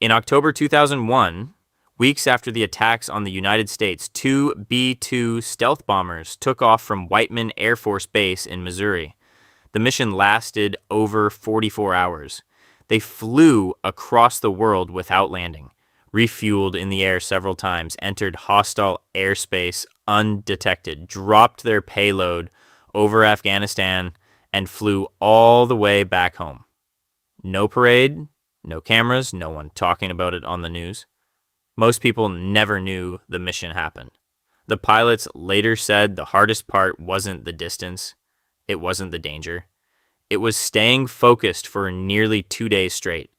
In October 2001, weeks after the attacks on the United States, two B-2 stealth bombers took off from Whiteman Air Force Base in Missouri. The mission lasted over 44 hours. They flew across the world without landing, refueled in the air several times, entered hostile airspace undetected, dropped their payload over Afghanistan, and flew all the way back home. No parade, no cameras, no one talking about it on the news. Most people never knew the mission happened. The pilots later said the hardest part wasn't the distance, it wasn't the danger. It was staying focused for nearly 2 days straight,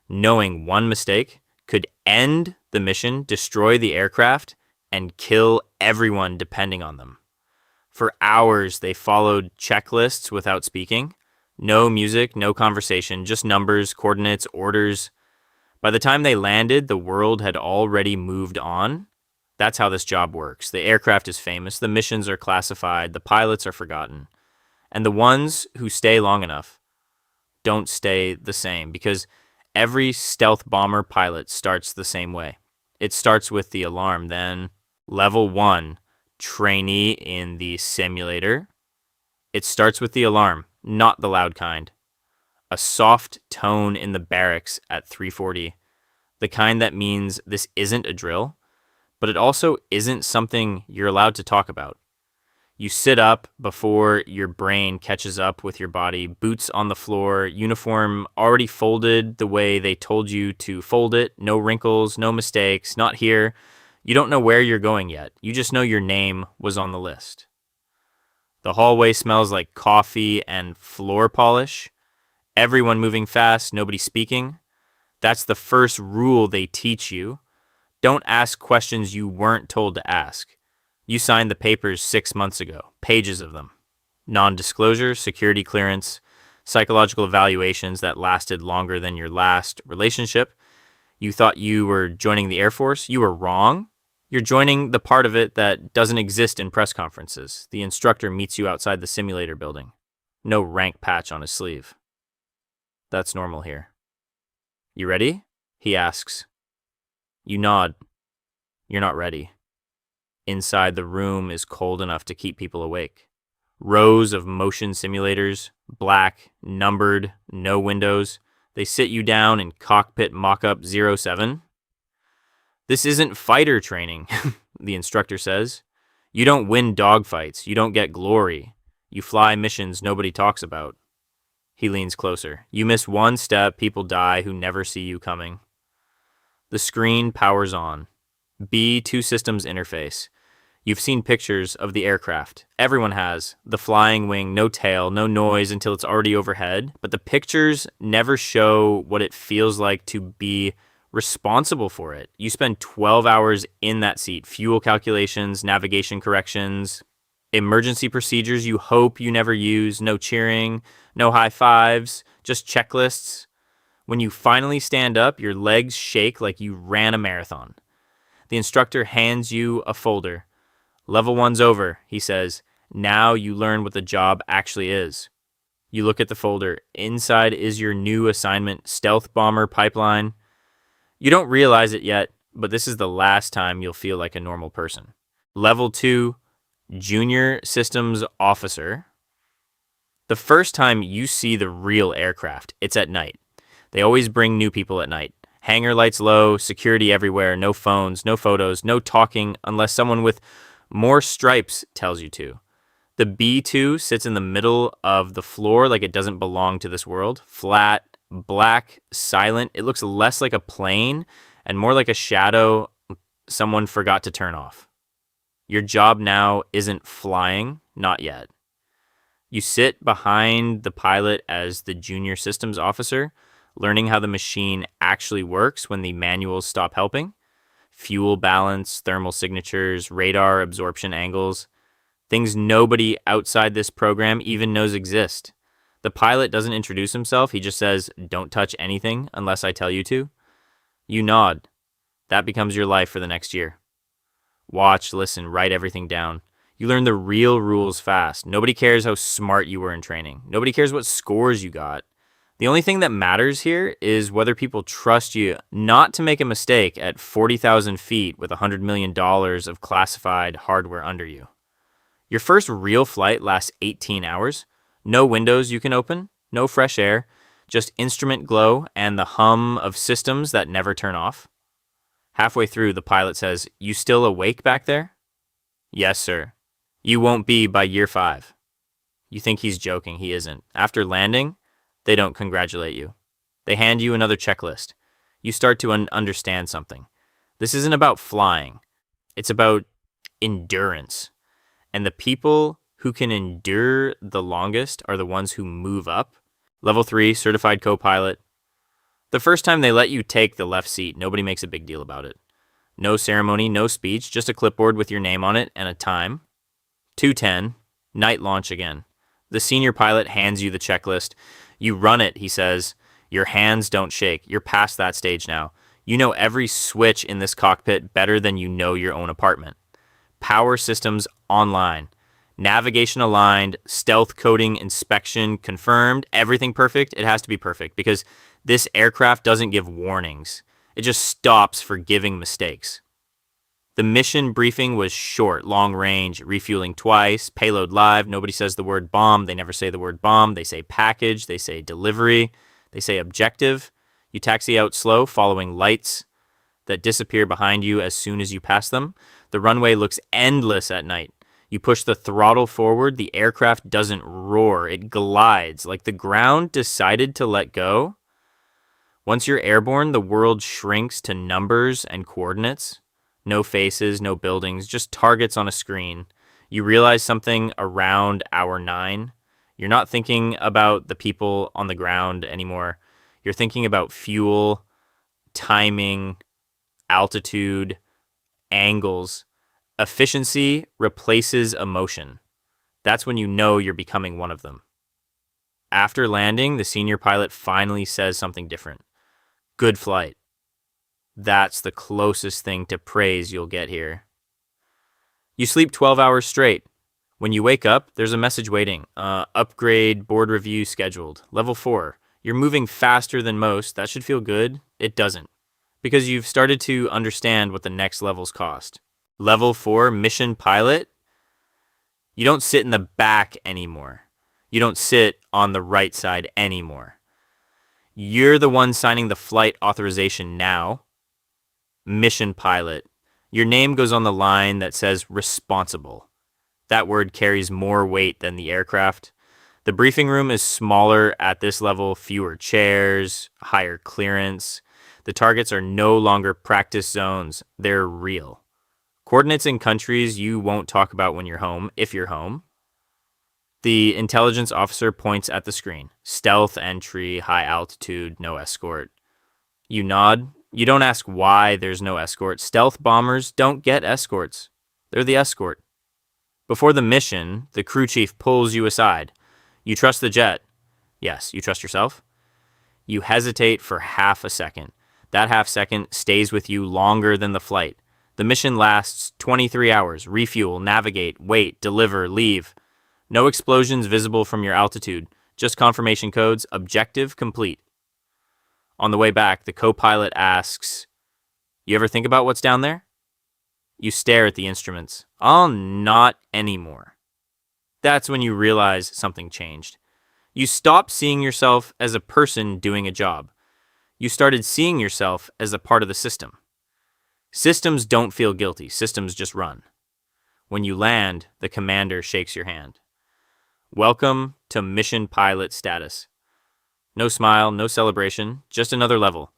knowing one mistake could end the mission, destroy the aircraft, and kill everyone depending on them. For hours, they followed checklists without speaking. No music, no conversation, just numbers, coordinates, orders. By the time they landed, the world had already moved on. That's how this job works. The aircraft is famous, the missions are classified, the pilots are forgotten. And the ones who stay long enough don't stay the same, because every stealth bomber pilot starts the same way. It starts with the alarm, then level 1, trainee in the simulator. It starts with the alarm, not the loud kind. A soft tone in the barracks at 3:40, the kind that means this isn't a drill, but it also isn't something you're allowed to talk about. You sit up before your brain catches up with your body, boots on the floor, uniform already folded the way they told you to fold it, no wrinkles, no mistakes, not here. You don't know where you're going yet. You just know your name was on the list. The hallway smells like coffee and floor polish. Everyone moving fast, nobody speaking. That's the first rule they teach you. Don't ask questions you weren't told to ask. You signed the papers 6 months ago, pages of them. Non-disclosure, security clearance, psychological evaluations that lasted longer than your last relationship. You thought you were joining the Air Force? You were wrong. You're joining the part of it that doesn't exist in press conferences. The instructor meets you outside the simulator building. No rank patch on his sleeve. That's normal here. You ready? He asks. You nod. You're not ready. Inside, the room is cold enough to keep people awake. Rows of motion simulators, black, numbered, no windows. They sit you down in cockpit mock-up 07. This isn't fighter training, the instructor says. You don't win dogfights. You don't get glory. You fly missions nobody talks about. He leans closer. You miss one step, people die who never see you coming. The screen powers on. B2 systems interface. You've seen pictures of the aircraft. Everyone has. The flying wing, no tail, no noise until it's already overhead. But the pictures never show what it feels like to be responsible for it. You spend 12 hours in that seat. Fuel calculations, navigation corrections, emergency procedures you hope you never use. No cheering, no high fives, just checklists. When you finally stand up, your legs shake like you ran a marathon. The instructor hands you a folder. Level 1's over, he says. Now you learn what the job actually is. You look at the folder. Inside is your new assignment, Stealth Bomber Pipeline. You don't realize it yet, but this is the last time you'll feel like a normal person. Level 2, Junior Systems Officer. The first time you see the real aircraft, it's at night. They always bring new people at night. Hangar lights low, security everywhere, no phones, no photos, no talking unless someone with more stripes tells you to. The B2 sits in the middle of the floor like it doesn't belong to this world. Flat, black, silent. It looks less like a plane and more like a shadow someone forgot to turn off. Your job now isn't flying, not yet. You sit behind the pilot as the junior systems officer, learning how the machine actually works when the manuals stop helping. Fuel balance, thermal signatures, radar absorption angles, things nobody outside this program even knows exist. The pilot doesn't introduce himself. He just says, "Don't touch anything unless I tell you to." You nod. That becomes your life for the next year. Watch, listen, write everything down. You learn the real rules fast. Nobody cares how smart you were in training. Nobody cares what scores you got. The only thing that matters here is whether people trust you not to make a mistake at 40,000 feet with $100 million of classified hardware under you. Your first real flight lasts 18 hours. No windows you can open, no fresh air, just instrument glow and the hum of systems that never turn off. Halfway through, the pilot says, "You still awake back there?" "Yes, sir." "You won't be by year 5. You think he's joking. He isn't. After landing, they don't congratulate you. They hand you another checklist. You start to understand something. This isn't about flying. It's about endurance. And the people who can endure the longest are the ones who move up. Level 3, certified co-pilot. The first time they let you take the left seat, nobody makes a big deal about it. No ceremony, no speech, just a clipboard with your name on it and a time. 2:10, night launch again. The senior pilot hands you the checklist. You run it, he says. Your hands don't shake. You're past that stage now. You know every switch in this cockpit better than you know your own apartment. Power systems online. Navigation aligned, stealth coding inspection confirmed, everything perfect. It has to be perfect because this aircraft doesn't give warnings. It just stops for giving mistakes. The mission briefing was short, long range, refueling twice, payload live. Nobody says the word bomb. They never say the word bomb. They say package. They say delivery. They say objective. You taxi out slow, following lights that disappear behind you as soon as you pass them. The runway looks endless at night. You push the throttle forward. The aircraft doesn't roar. It glides like the ground decided to let go. Once you're airborne, the world shrinks to numbers and coordinates. No faces, no buildings, just targets on a screen. You realize something around hour 9. You're not thinking about the people on the ground anymore. You're thinking about fuel, timing, altitude, angles. Efficiency replaces emotion. That's when you know you're becoming one of them. After landing, the senior pilot finally says something different. "Good flight." That's the closest thing to praise you'll get here. You sleep 12 hours straight. When you wake up, there's a message waiting. Upgrade board review scheduled. Level 4. You're moving faster than most. That should feel good. It doesn't. Because you've started to understand what the next levels cost. Level 4, mission pilot. You don't sit in the back anymore. You don't sit on the right side anymore. You're the one signing the flight authorization now. Mission pilot. Your name goes on the line that says responsible. That word carries more weight than the aircraft. The briefing room is smaller at this level, fewer chairs, higher clearance. The targets are no longer practice zones. They're real. Coordinates in countries you won't talk about when you're home, if you're home. The intelligence officer points at the screen. Stealth entry, high altitude, no escort. You nod. You don't ask why there's no escort. Stealth bombers don't get escorts. They're the escort. Before the mission, the crew chief pulls you aside. You trust the jet. Yes, you trust yourself. You hesitate for half a second. That half second stays with you longer than the flight. The mission lasts 23 hours. Refuel, navigate, wait, deliver, leave. No explosions visible from your altitude. Just confirmation codes. Objective complete. On the way back, the co-pilot asks, "You ever think about what's down there?" You stare at the instruments. "Oh, not anymore." That's when you realize something changed. You stopped seeing yourself as a person doing a job. You started seeing yourself as a part of the system. Systems don't feel guilty. Systems just run. When you land, the commander shakes your hand. "Welcome to mission pilot status." No smile, no celebration, just another level.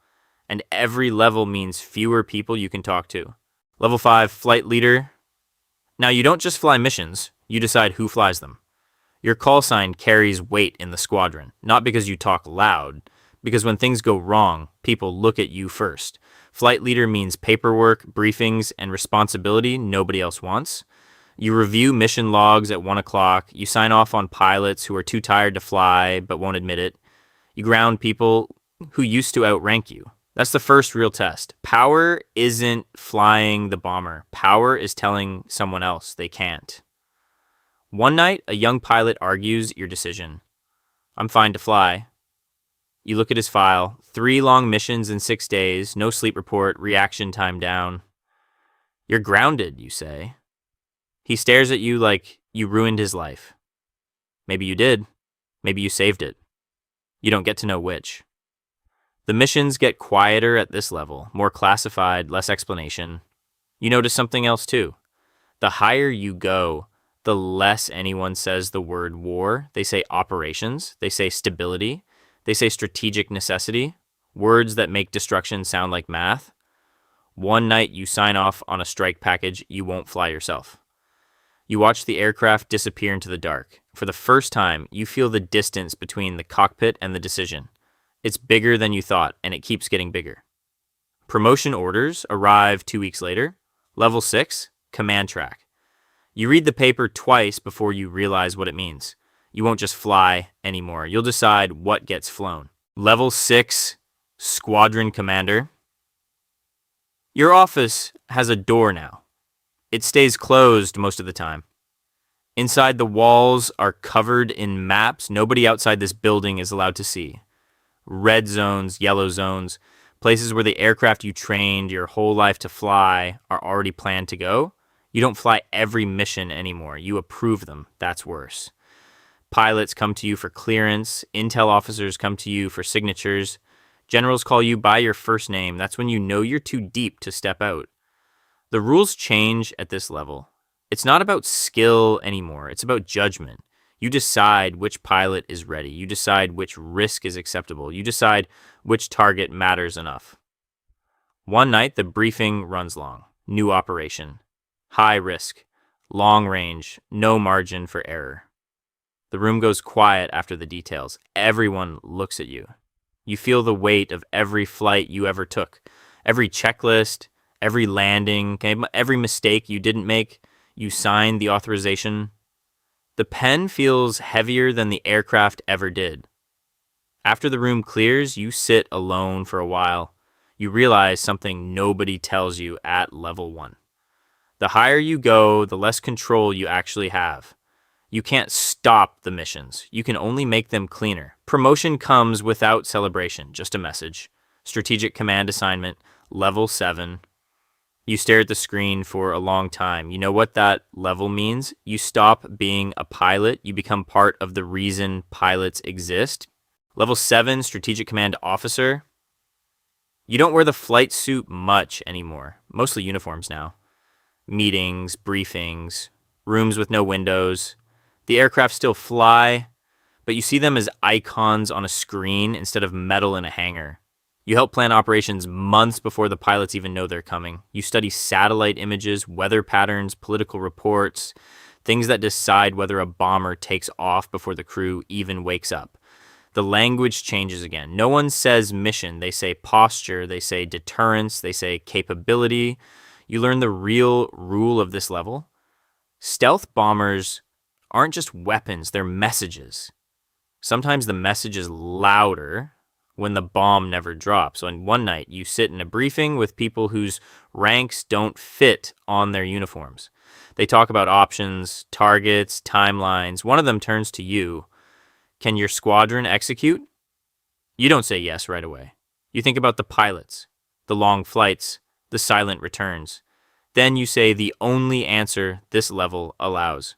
And every level means fewer people you can talk to. Level 5, flight leader. Now, you don't just fly missions, you decide who flies them. Your call sign carries weight in the squadron, not because you talk loud, because when things go wrong, people look at you first. Flight leader means paperwork, briefings, and responsibility nobody else wants. You review mission logs at 1 o'clock. You sign off on pilots who are too tired to fly but won't admit it. You ground people who used to outrank you. That's the first real test. Power isn't flying the bomber. Power is telling someone else they can't. One night, a young pilot argues your decision. "I'm fine to fly." You look at his file. 3 long missions in 6 days, no sleep report, reaction time down. You're grounded, you say. He stares at you like you ruined his life. Maybe you did. Maybe you saved it. You don't get to know which. The missions get quieter at this level, more classified, less explanation. You notice something else too. The higher you go, the less anyone says the word war. They say operations, they say stability, they say strategic necessity, words that make destruction sound like math. One night you sign off on a strike package, you won't fly yourself. You watch the aircraft disappear into the dark. For the first time, you feel the distance between the cockpit and the decision. It's bigger than you thought, and it keeps getting bigger. Promotion orders arrive 2 weeks later. Level 6, command track. You read the paper twice before you realize what it means. You won't just fly anymore. You'll decide what gets flown. Level 6, squadron commander. Your office has a door now. It stays closed most of the time. Inside, the walls are covered in maps nobody outside this building is allowed to see. Red zones, yellow zones, places where the aircraft you trained your whole life to fly are already planned to go. You don't fly every mission anymore. You approve them. That's worse. Pilots come to you for clearance. Intel officers come to you for signatures. Generals call you by your first name. That's when you know you're too deep to step out. The rules change at this level. It's not about skill anymore. It's about judgment. You decide which pilot is ready. You decide which risk is acceptable. You decide which target matters enough. One night, the briefing runs long. New operation. High risk. Long range. No margin for error. The room goes quiet after the details. Everyone looks at you. You feel the weight of every flight you ever took. Every checklist, every landing, every mistake you didn't make. You signed the authorization. The pen feels heavier than the aircraft ever did. After the room clears, you sit alone for a while. You realize something nobody tells you at level 1. The higher you go, the less control you actually have. You can't stop the missions. You can only make them cleaner. Promotion comes without celebration, just a message. Strategic command assignment, level 7. You stare at the screen for a long time. You know what that level means? You stop being a pilot. You become part of the reason pilots exist. Level 7, Strategic Command Officer. You don't wear the flight suit much anymore. Mostly uniforms now. Meetings, briefings, rooms with no windows. The aircraft still fly, but you see them as icons on a screen instead of metal in a hangar. You help plan operations months before the pilots even know they're coming. You study satellite images, weather patterns, political reports, things that decide whether a bomber takes off before the crew even wakes up. The language changes again. No one says mission. They say posture. They say deterrence. They say capability. You learn the real rule of this level. Stealth bombers aren't just weapons. They're messages. Sometimes the message is louder when the bomb never drops. So on one night, you sit in a briefing with people whose ranks don't fit on their uniforms. They talk about options, targets, timelines. One of them turns to you. Can your squadron execute? You don't say yes right away. You think about the pilots, the long flights, the silent returns. Then you say the only answer this level allows.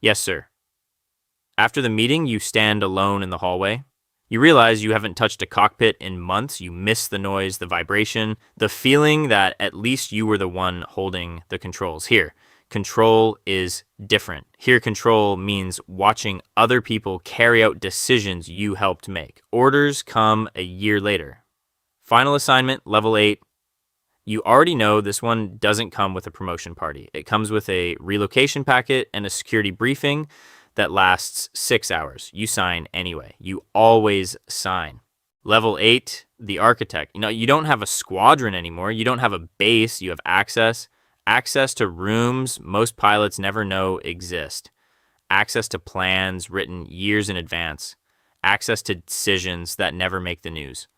Yes, sir. After the meeting, you stand alone in the hallway. You realize you haven't touched a cockpit in months. You miss the noise, the vibration, the feeling that at least you were the one holding the controls. Here, control is different. Here, control means watching other people carry out decisions you helped make. Orders come a year later. Final assignment, level 8. You already know this one doesn't come with a promotion party. It comes with a relocation packet and a security briefing that lasts 6 hours. You sign anyway. You always sign. Level 8, the architect. You don't have a squadron anymore. You don't have a base. You have access. Access to rooms most pilots never know exist. Access to plans written years in advance. Access to decisions that never make the news.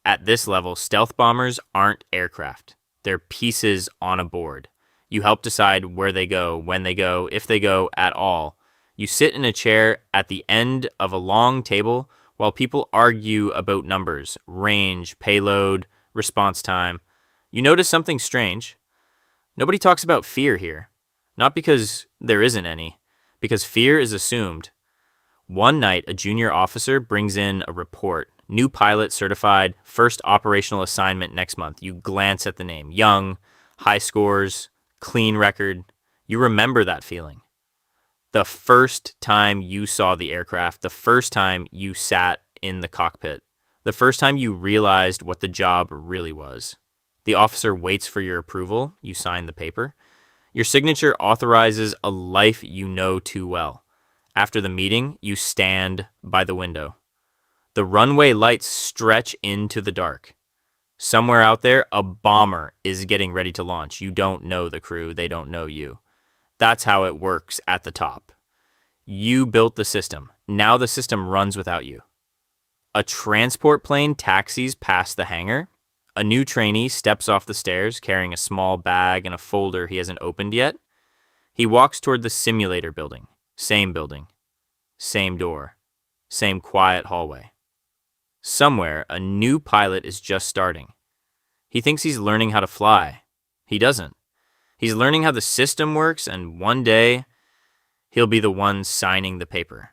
At this level, stealth bombers aren't aircraft. They're pieces on a board. You help decide where they go, when they go, if they go at all. You sit in a chair at the end of a long table while people argue about numbers, range, payload, response time, you notice something strange. Nobody talks about fear here. Not because there isn't any, because fear is assumed. One night, a junior officer brings in a report. New pilot certified, first operational assignment next month. You glance at the name. Young, high scores, clean record. You remember that feeling. The first time you saw the aircraft, the first time you sat in the cockpit, the first time you realized what the job really was. The officer waits for your approval. You sign the paper. Your signature authorizes a life you know too well. After the meeting, you stand by the window. The runway lights stretch into the dark. Somewhere out there, a bomber is getting ready to launch. You don't know the crew. They don't know you. That's how it works at the top. You built the system. Now the system runs without you. A transport plane taxis past the hangar. A new trainee steps off the stairs carrying a small bag and a folder he hasn't opened yet. He walks toward the simulator building. Same building. Same door. Same quiet hallway. Somewhere, a new pilot is just starting. He thinks he's learning how to fly. He doesn't. He's learning how the system works, and one day, he'll be the one signing the paper.